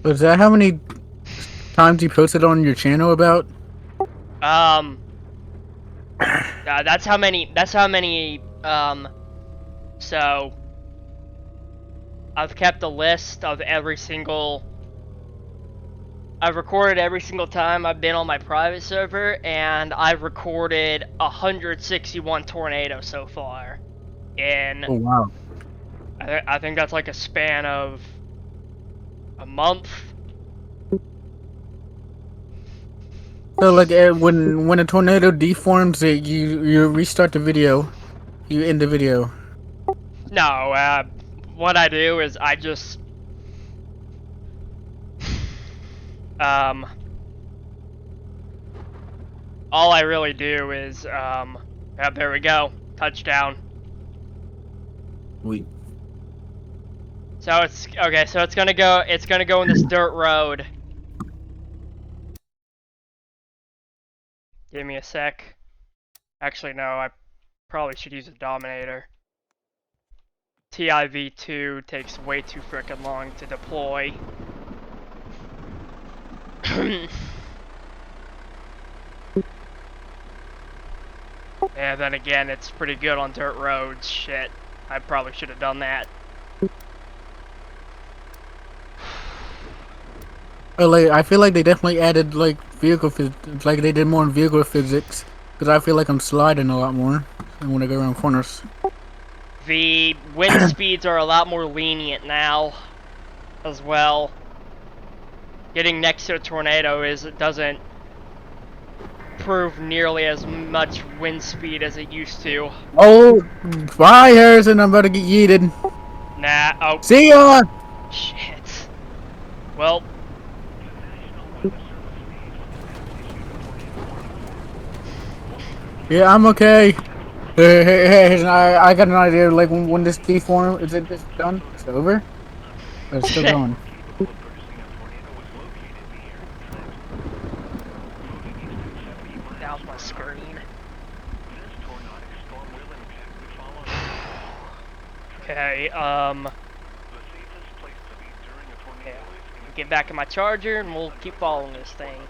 Was that how many times you posted on your channel about? Um, that's how many. That's how many. So I've kept a list of every single. I've recorded every single time I've been on my private server, and I've recorded 161 tornadoes so far. In Oh wow. I think that's like a span of a month. So like when a tornado deforms it, you restart the video, you end the video. No, what I do is I just um all I really do is yeah, there we go, touchdown. We So it's okay. So it's gonna go. It's gonna go in this dirt road. Give me a sec. Actually, no. I probably should use a Dominator. TIV2 takes way too frickin' long to deploy. And then again, it's pretty good on dirt roads. Shit, I probably should have done that. like I feel like they definitely added like vehicle physics, like they did more in vehicle physics, because I feel like I'm sliding a lot more when I go around corners. The wind speeds are a lot more lenient now, as well. Getting next to a tornado doesn't prove nearly as much wind speed as it used to. Oh, bye Harrison, I'm about to get yeeted. Nah, oh, See ya. shit. Well, Yeah, I'm okay. Hey, I got an idea. Like when this deform is it just done? It's over. But it's still going. that was my screen. Okay, yeah. Get back in my charger and we'll keep following this thing.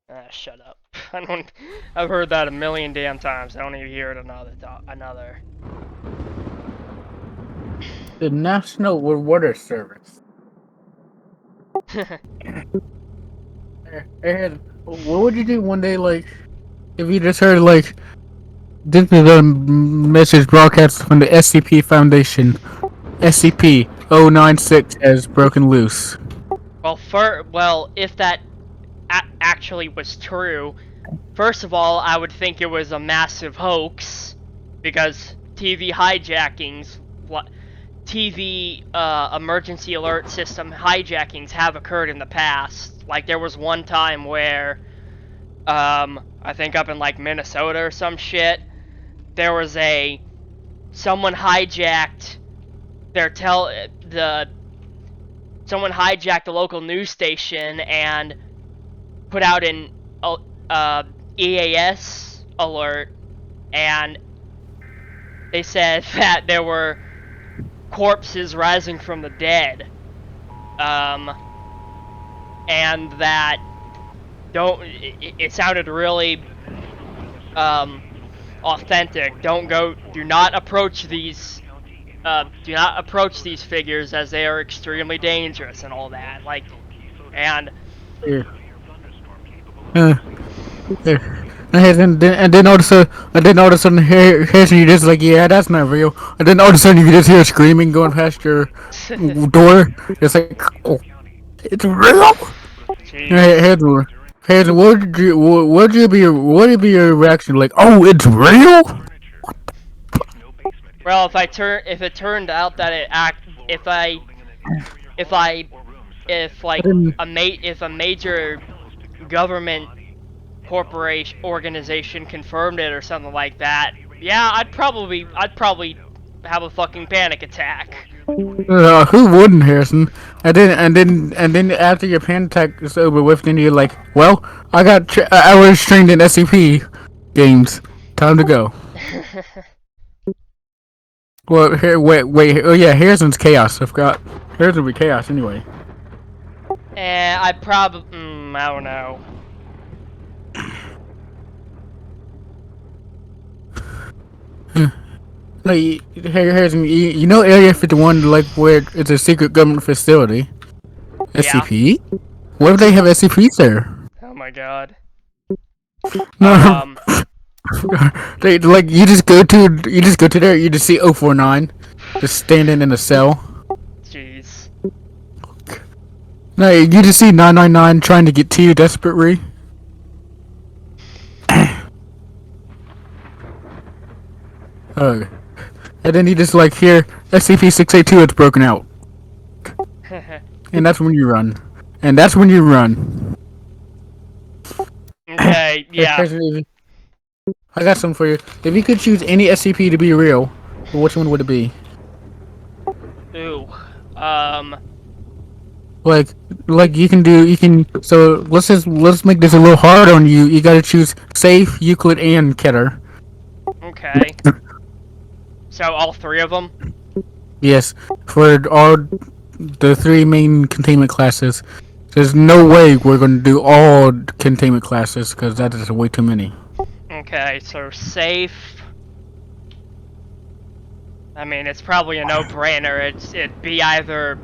Ah, shut up. I've heard that a million damn times. I don't even hear it another. The National Water Service. Hey, what would you do one day, like, if you just heard, like, this is a message broadcast from the SCP Foundation. SCP-096 has broken loose. Well, if that actually was true, first of all, I would think it was a massive hoax, because TV hijackings, TV emergency alert system hijackings have occurred in the past. Like there was one time where, I think up in like Minnesota or some shit, there was someone hijacked their someone hijacked the local news station and put out an EAS alert, and they said that there were corpses rising from the dead, and that it sounded really authentic. Do not approach these figures as they are extremely dangerous and all that. Like, and Yeah. Yeah. And then all of a sudden, Harrison, you just like, yeah, that's not real. And then all of a sudden, you just hear screaming going past your door. It's like, oh, it's real. jeez. Harrison, what would be your reaction? Like, oh, it's real? Well, if it turned out that if I, if I, if like if a major government corporation organization confirmed it or something like that, yeah, I'd probably have a fucking panic attack. Who wouldn't, Harrison? And then after your panic attack is over with, then you're like, well, I was trained in SCP games. Time to go. Well, here, wait. Oh yeah, Harrison's chaos. I forgot. Harrison would be chaos anyway. I probably, I don't know. No, Harrison, you know Area 51, like where it's a secret government facility. Yeah. SCP? What if they have SCPs there? Oh my god. No, they like you just go to there. You just see 049, just standing in a cell. Jeez. No, you just see 999 trying to get to you desperately. And then you just like hear SCP-682 it's broken out, and that's when you run. And that's when you run. Okay, yeah. I got some for you. If you could choose any SCP to be real, which one would it be? Ooh. Like you can. So let's make this a little hard on you. You gotta choose Safe, Euclid, and Keter. Okay. So all three of them? Yes, for all the three main containment classes. There's no way we're gonna do all containment classes because that is way too many. Okay, so safe. I mean, it's probably a no-brainer. It'd be either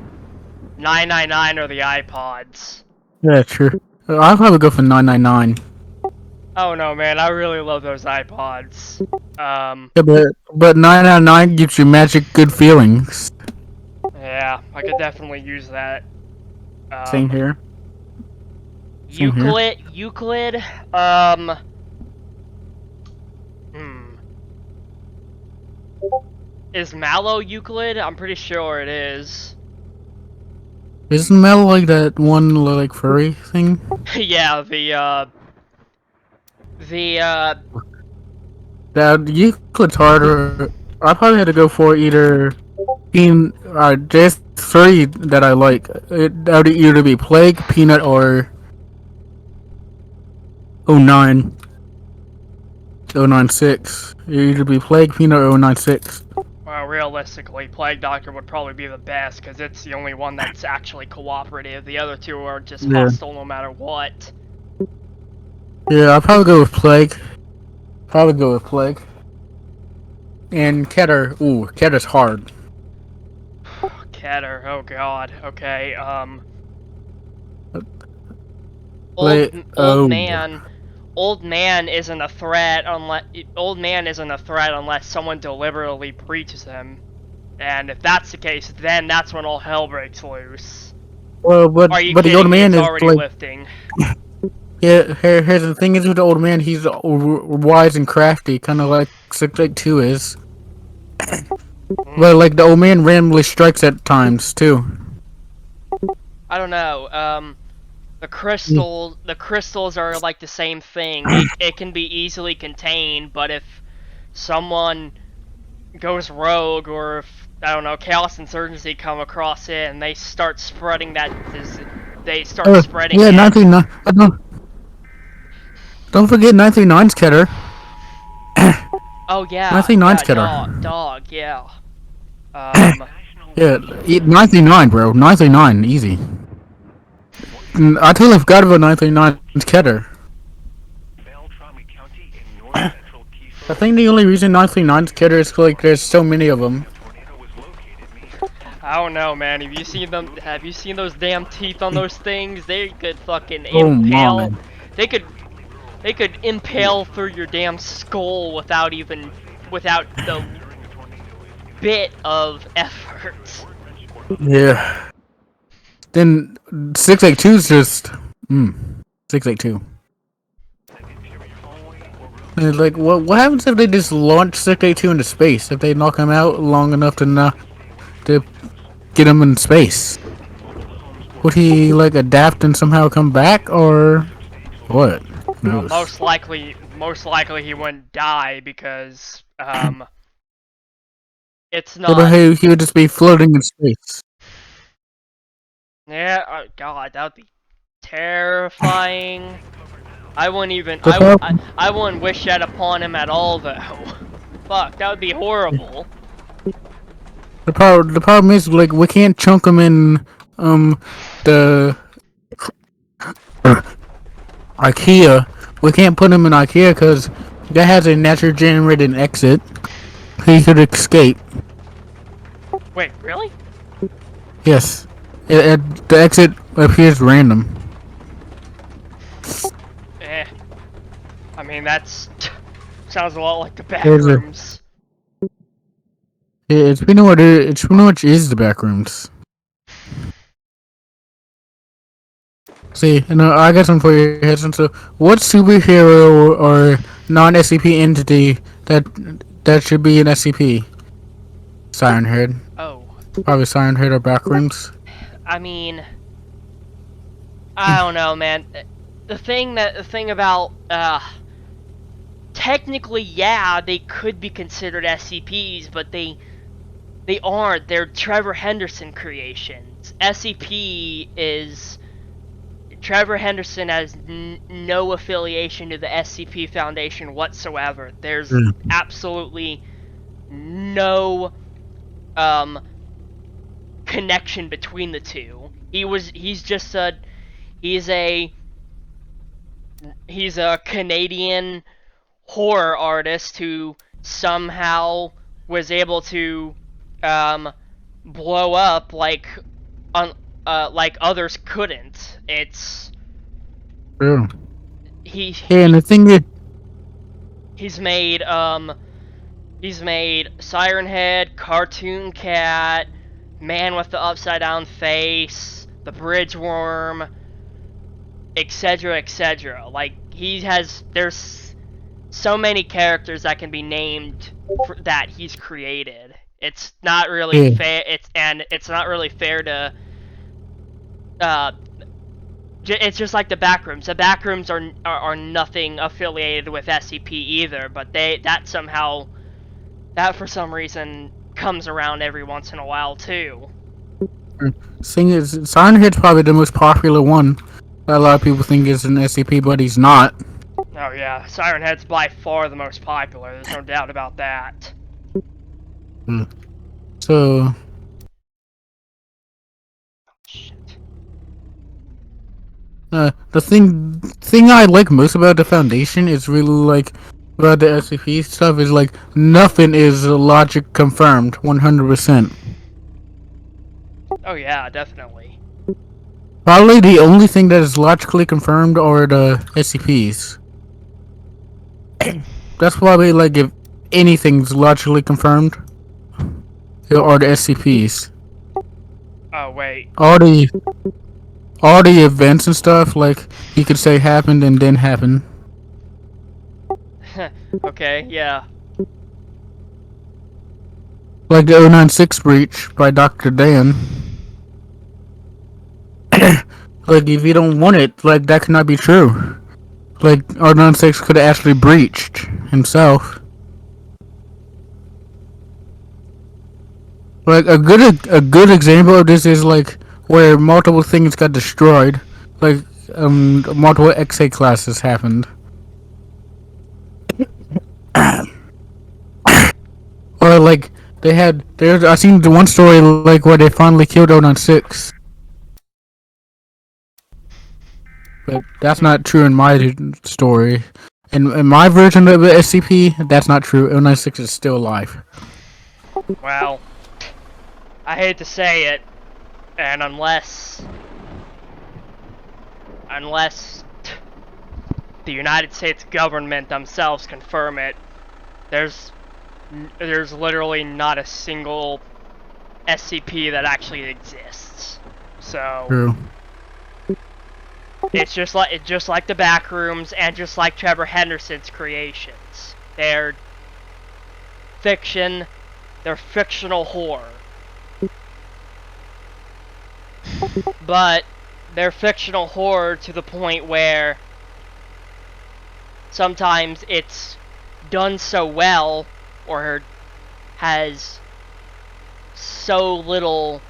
999 or the iPods. Yeah, true. I'll probably go for 999. Oh no, man, I really love those iPods. Yeah, but 999 gives you magic good feelings. Yeah, I could definitely use that. Same here. Same here. Euclid, Is Mallow Euclid? I'm pretty sure it is. Isn't Mel like that one like furry thing? Yeah, That Euclid's harder. I probably had to go for either being there's three that I like. That would either be Plague, Peanut, or 09. 096. It'd either be Plague, Peanut, or 096. well, realistically, Plague Doctor would probably be the best, because it's the only one that's actually cooperative. The other two are just hostile no matter what. Yeah, I'll probably go with Plague. And Keter. Ooh, Ketter's hard. Keter, oh god. Okay, Old man isn't a threat unless someone deliberately breaches him. And if that's the case, then that's when all hell breaks loose. Well, but the old man is already like. lifting. Yeah, here's the thing is with the old man, he's wise and crafty, kind of like 682 is. But like the old man randomly strikes at times too. I don't know. The crystals are like the same thing. It can be easily contained, but if someone goes rogue, or if, I don't know, Chaos Insurgency come across it and they start spreading spreading yeah, it. 939. Don't forget 939's Keter. Oh yeah. 939's Keter. Dog, yeah. Yeah, 939, bro. 939, easy. I totally forgot about 939's Keter. I think the only reason 939's Keter is like there's so many of them. I don't know, man. Have you seen them? Have you seen those damn teeth on those things? They could fucking Oh, impale. man. They could impale through your damn skull without the bit of effort. Yeah. Then 682's just 682. And like what happens if they just launch 682 into space? If they knock him out long enough to get him in space? Would he like adapt and somehow come back, or what? Well, most likely he wouldn't die because it's not. Yeah, but he would just be floating in space. Yeah, oh god, that would be terrifying. I wouldn't even. I wouldn't wish that upon him at all, though. Fuck, that would be horrible. The problem is like we can't chunk them in the IKEA. We can't put them in IKEA because that has a natural generated exit. He could escape. Wait, really? Yes, the exit appears random. Eh. I mean, that's sounds a lot like the back There's a, rooms. it's pretty much is the back rooms. See, I got some for your head. So, what superhero or non-SCP entity that should be an SCP? Siren Head. Oh, Probably Siren Head or Backrooms. I mean, I don't know, man. The thing about technically, yeah, they could be considered SCPs, but they aren't. They're Trevor Henderson creations. SCP is Trevor Henderson has no affiliation to the SCP Foundation whatsoever. There's absolutely no connection between the two. He's a Canadian horror artist who somehow was able to blow up like others couldn't. It's True. he, Hey, and he the thing is, he's made Siren Head, Cartoon Cat, Man with the Upside Down Face, the Bridge Worm, etc., etc. Like there's so many characters that can be named that he's created. It's not really yeah, fair. It's not really fair to. It's just like the Backrooms. The Backrooms are nothing affiliated with SCP either, but that for some reason comes around every once in a while too. thing is, Siren Head's probably the most popular one. That a lot of people think is an SCP, but he's not. Oh yeah, Siren Head's by far the most popular. There's no doubt about that. So, Shit. the thing I like most about the Foundation is really like about the SCP stuff is like nothing is logic confirmed 100%. Oh yeah, definitely. Probably the only thing that is logically confirmed are the SCPs. That's probably like if anything's logically confirmed, are the SCPs. Oh wait. All the events and stuff like you could say happened and didn't happen. Okay, yeah. Like the 096 breach by Dr. Dan. Like if you don't want it, like that cannot be true. Like R96 could have actually breached himself. Like a good example of this is like where multiple things got destroyed. Like multiple XA classes happened. Or like I seen the one story like where they finally killed 096. But that's not true in my story. In my version of the SCP, that's not true. 096 is still alive. Well, I hate to say it, and unless the United States government themselves confirm it, there's literally not a single SCP that actually exists. So True. it's just like the Backrooms and just like Trevor Henderson's creations. They're fiction. They're fictional horror. But they're fictional horror to the point where sometimes it's done so well or has so little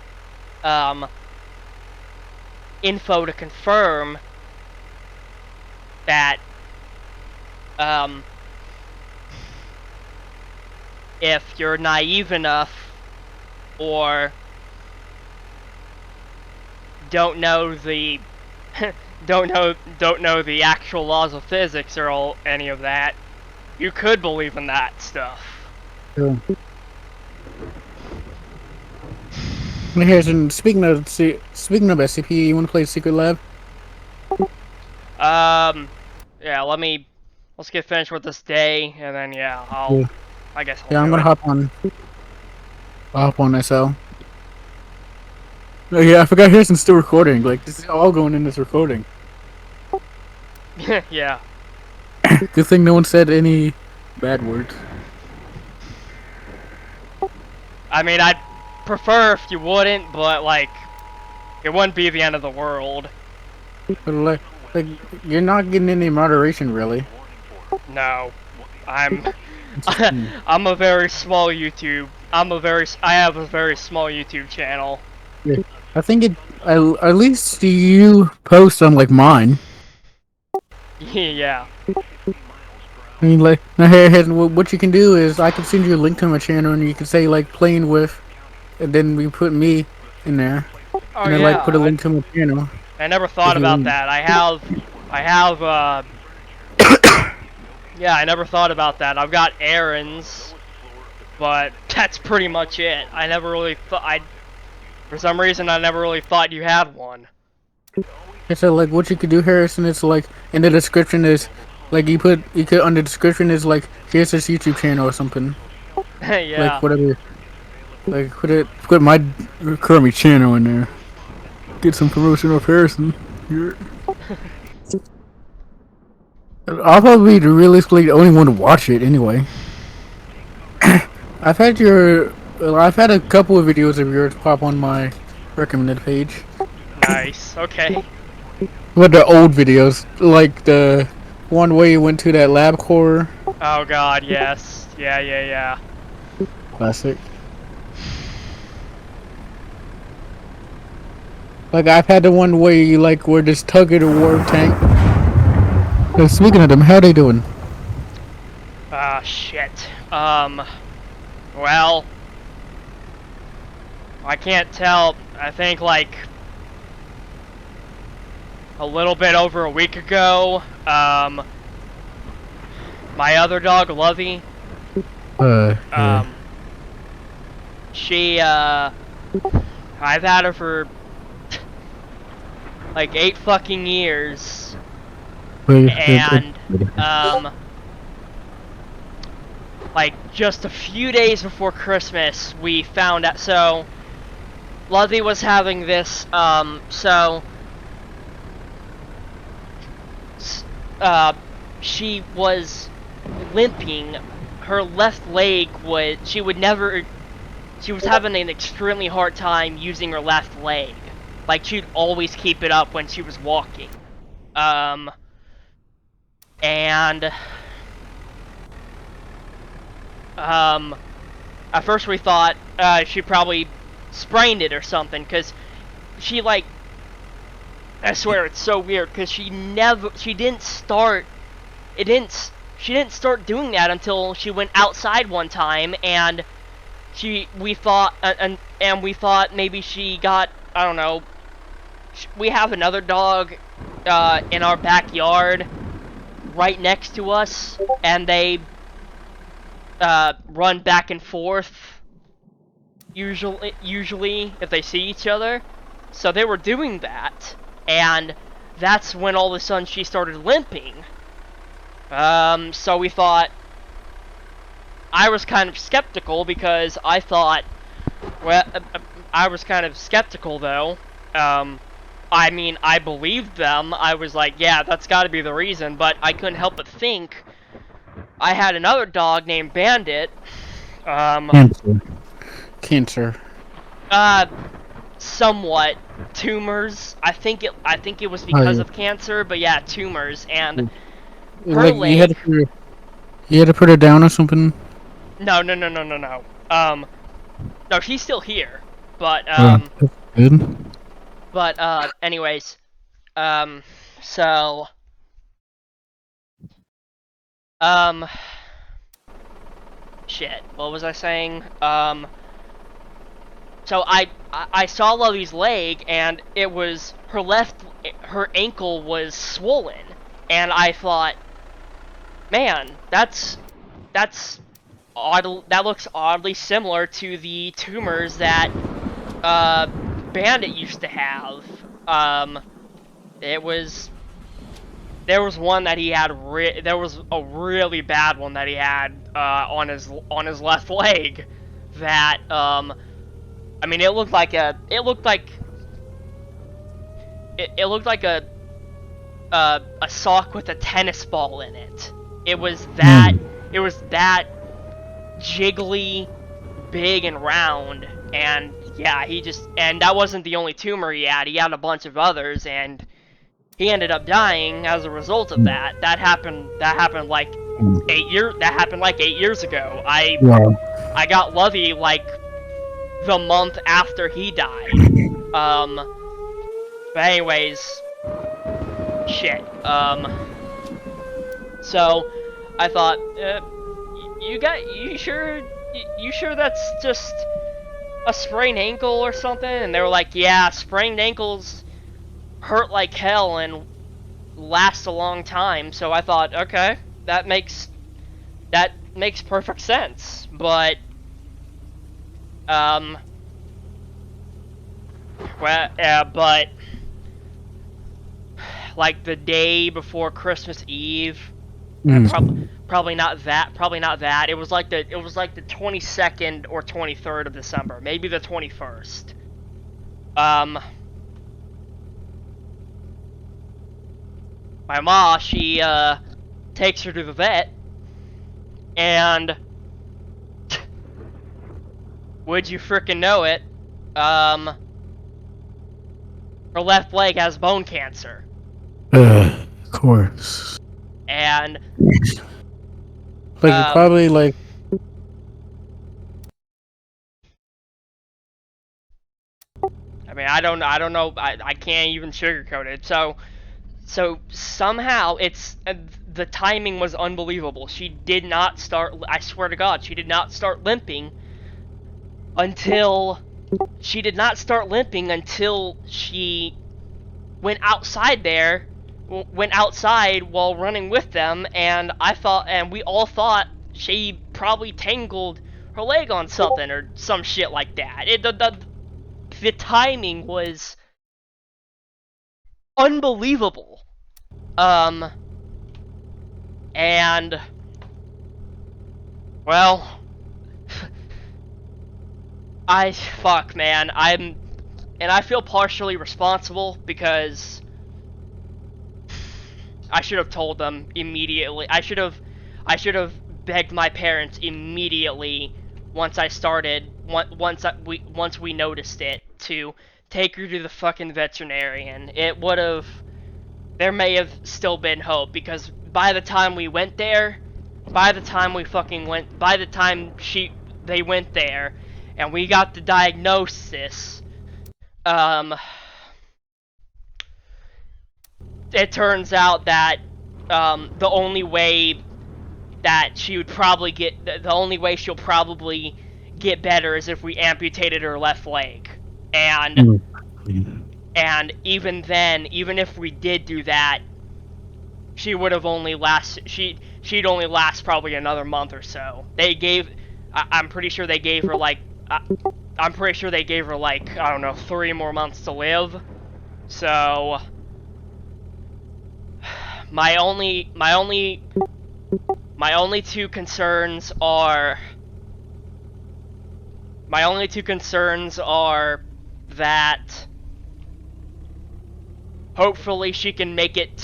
info to confirm that if you're naive enough or don't know the don't know the actual laws of physics or any of that, you could believe in that stuff. Yeah. Hey, Harrison, speaking of SCP, you want to play Secret Lab? Yeah, let's get finished with this day, and then yeah, Yeah. I guess I'll Yeah, I'm do gonna it. hop on SL. Oh, yeah, I forgot Harrison's still recording. Like, this is all going in this recording. Yeah. Good thing no one said any bad words. I mean, I'd prefer if you wouldn't, but like, it wouldn't be the end of the world. But like you're not getting any moderation, really. No, I'm Hmm. I'm a very small YouTube. I have a very small YouTube channel. Yeah. I think at least you post on like mine. Yeah. I mean, like, now here, what you can do is I can send you a link to my channel, and you can say like playing with, and then we put me in there, Oh and then like yeah. put a link to my channel I never if thought you about want. that. I have yeah, I never thought about that. I've got errands, but that's pretty much it. I never really thought for some reason I never really thought you had one. I said like what you could do, Harrison. It's like in the description is like you could on the description is like here's this YouTube channel or something like Yeah. whatever. Like put my Kirby channel in there. Get some promotion off Harrison. Yeah. I'll probably be realistically the only one to watch it anyway. I've had I've had a couple of videos of yours pop on my recommended page. Nice. Okay. But the old videos, like the one where you went to that lab core. Oh god, yes. Yeah, yeah, yeah. Classic. Like I've had the one where you like were just tugging a warp tank. Speaking of them, how they doing? Ah, shit. Well, I can't tell. I think like a little bit over a week ago, my other dog, Lovey, Yeah. she, I've had her for like 8 fucking years, and, like just a few days before Christmas, we found out, so, Lovey was having this, she was limping. Her left leg she was having an extremely hard time using her left leg. Like, she'd always keep it up when she was walking. And, at first we thought, she probably sprained it or something, because she, like, I swear it's so weird, because she didn't start doing that until she went outside one time, and we thought maybe she got, I don't know, we have another dog in our backyard right next to us, and they run back and forth usually if they see each other. So they were doing that, and that's when all of a sudden she started limping. So we thought, I was kind of skeptical because I thought, well, I was kind of skeptical though. I mean, I believed them. I was like, yeah, that's gotta be the reason, but I couldn't help but think I had another dog named Bandit. Cancer. Somewhat tumors. I think it was because of cancer, but yeah, tumors, and her Like leg. you had to put her down or something. No. No, she's still here. But That's good. anyways, so um, shit. What was I saying? so I saw Lovey's leg, and it was her ankle was swollen, and I thought, man, that looks oddly similar to the tumors that Bandit used to have. It was there was one that he had. There was a really bad one that he had on his left leg. That I mean, it looked like a sock with a tennis ball in it. It was that jiggly, big and round, and yeah, and that wasn't the only tumor he had. He had a bunch of others, and he ended up dying as a result of that. That happened like 8 years ago. I got Lovey like the month after he died. But anyways, shit. So I thought, you sure that's just a sprained ankle or something? And they were like, yeah, sprained ankles hurt like hell and last a long time. So I thought, okay, that makes perfect sense. But but like the day before Christmas Eve, probably not that. It was like the 22nd or 23rd of December, maybe the 21st. My ma, she takes her to the vet, and would you frickin' know it, her left leg has bone cancer. Of course. And like probably like. I mean, I don't know. I can't even sugarcoat it. So somehow the timing was unbelievable. She did not start. I swear to God, she did not start limping until she went outside while running with them, and we all thought she probably tangled her leg on something or some shit like that. The timing was unbelievable. And well, man, I feel partially responsible because I should have told them immediately. I should have begged my parents immediately once we noticed it to take her to the fucking veterinarian. There may have still been hope, because by the time they went there, and we got the diagnosis, it turns out that the only way she'll probably get better is if we amputated her left leg. And even then, even if we did do that, she'd only last probably another month or so. I'm pretty sure they gave her like I don't know, 3 more months to live. So my only two concerns are that hopefully she can make it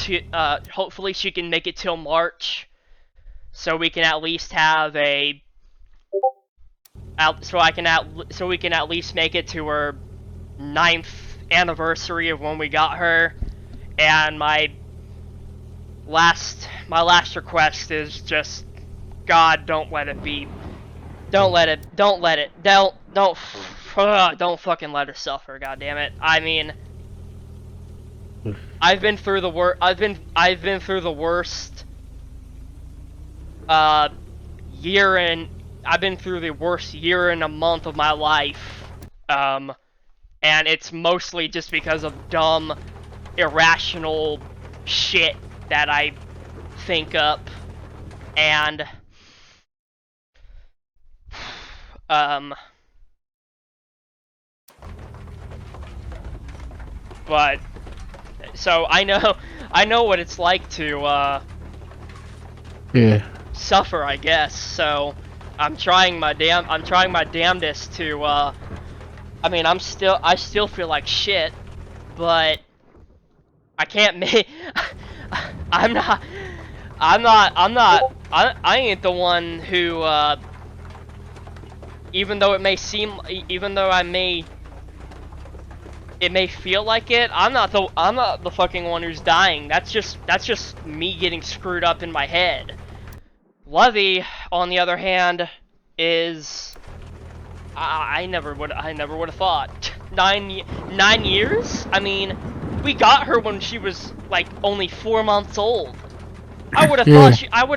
till March, so we can at least have so we can at least make it to her 9th anniversary of when we got her. And my last request is just, God, don't fucking let her suffer, goddammit. I mean, I've been through the worst year and a month of my life, And it's mostly just because of dumb, irrational shit that I think up, and but so I know what it's like to Yeah. suffer, I guess. So I'm trying my damnedest to I mean, I still feel like shit, but I can't make I'm not I ain't the one who even though it may feel like it, I'm not the fucking one who's dying. That's just me getting screwed up in my head. Lovey, on the other hand, is I never would have thought 9 years. I mean, we got her when she was like only 4 months old. I would have Yeah.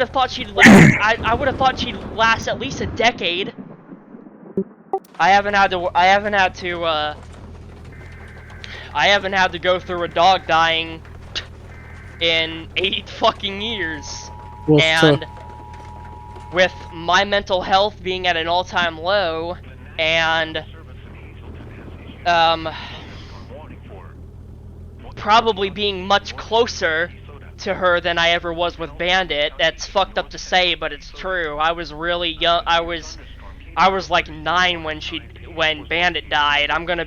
thought she'd last. I would have thought she'd last at least a decade. I haven't had to go through a dog dying in 8 fucking years. Well, And with my mental health being at an all-time low, and probably being much closer to her than I ever was with Bandit. That's fucked up to say, but it's true. I was really young. I was like 9 when Bandit died. I'm gonna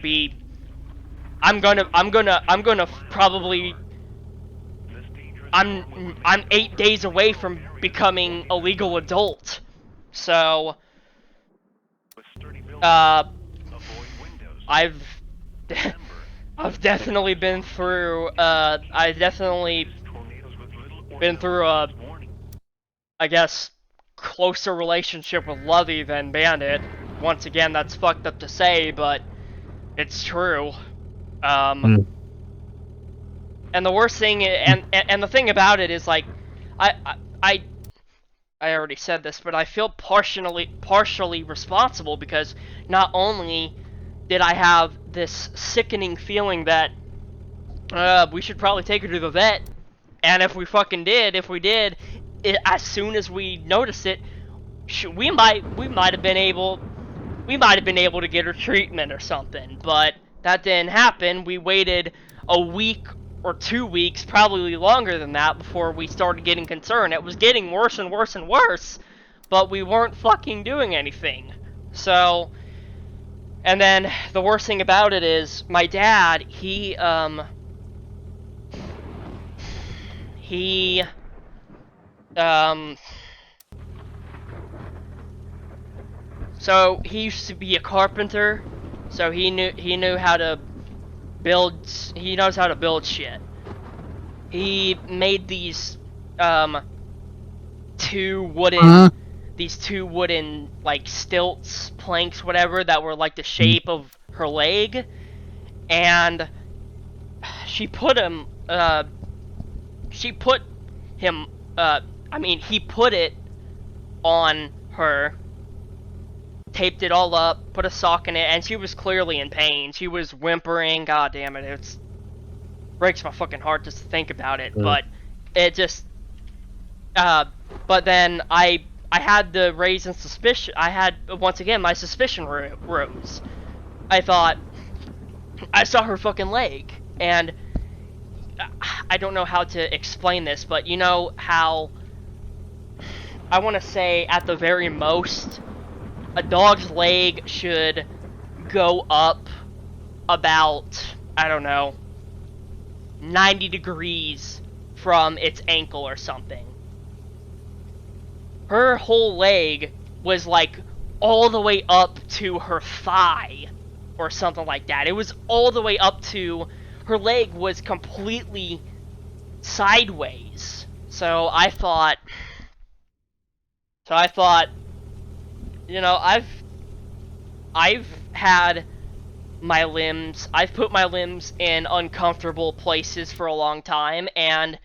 probably I'm 8 days away from becoming a legal adult. So I've I've definitely been through a I guess closer relationship with Lovey than Bandit. Once again, that's fucked up to say, but it's true. And the worst thing, and the thing about it is, like, I already said this, but I feel partially responsible, because not only did I have this sickening feeling that we should probably take her to the vet, and if we did, as soon as we noticed it, we might have been able to get her treatment or something, but that didn't happen. We waited a week or 2 weeks, probably longer than that, before we started getting concerned. It was getting worse and worse and worse, but we weren't fucking doing anything. So, and then the worst thing about it is, my dad, so he used to be a carpenter, so he knew how to build. He knows how to build shit. He made these two wooden like stilts, planks, whatever, that were like the shape of her leg, and he put it on her, taped it all up, put a sock in it, and she was clearly in pain. She was whimpering. God damn it, it breaks my fucking heart just to think about it. But it just, but then I had the raising suspicion. I had, once again, my suspicion rose. I thought, I saw her fucking leg, and I don't know how to explain this, but you know how, I want to say, at the very most, a dog's leg should go up about, I don't know, 90 degrees from its ankle or something. Her whole leg was like all the way up to her thigh or something like that. It was all the way up to, her leg was completely sideways. So I thought, you know, I've had my limbs, I've put my limbs in uncomfortable places for a long time, and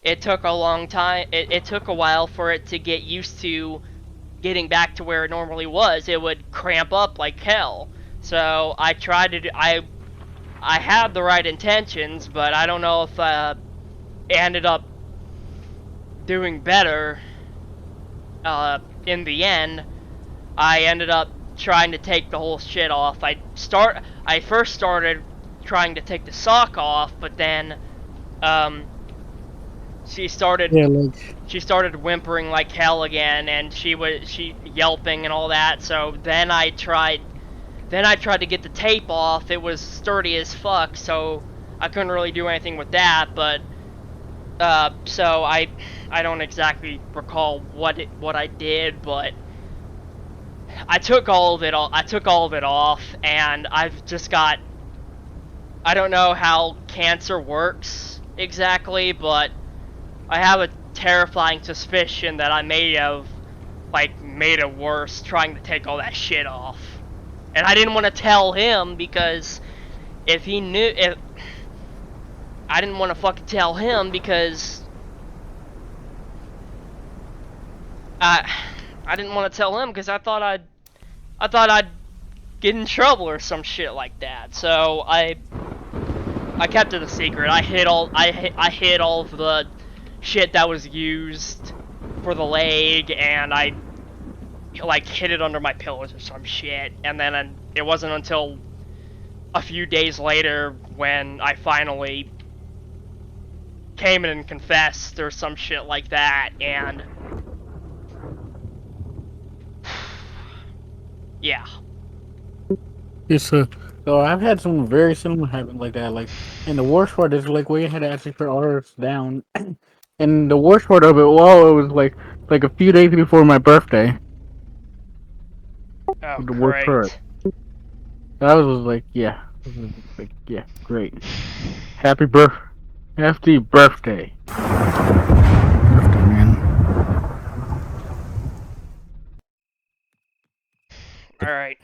it took a long time, it took a while for it to get used to getting back to where it normally was. It would cramp up like hell. So I tried to do, I had the right intentions, but I don't know if it ended up doing better. In the end, I ended up trying to take the whole shit off. I first started trying to take the sock off, but then um, she started Yeah, like she started whimpering like hell again, and she yelping and all that. So then I tried to get the tape off. It was sturdy as fuck, so I couldn't really do anything with that. But so I don't exactly recall what I did, but I took all of it off, and I've just got, I don't know how cancer works exactly, but I have a terrifying suspicion that I may have like made it worse trying to take all that shit off. And I didn't want to tell him because if he knew if I didn't want to fucking tell him because I I didn't want to tell him because I thought I'd get in trouble or some shit like that. So I kept it a secret. I hid all of the shit that was used for the leg, and I like hid it under my pillows or some shit. And then it wasn't until a few days later when I finally came in and confessed or some shit like that. And yeah. it's so I've had some very similar happen like that. Like, and the worst part is like we had to actually put ours down. And the worst part of it, well, it was like a few days before my birthday. Oh, The worst part. great. I was like, yeah, like, yeah, great. Happy birth, happy birthday. Birthday, man. All right.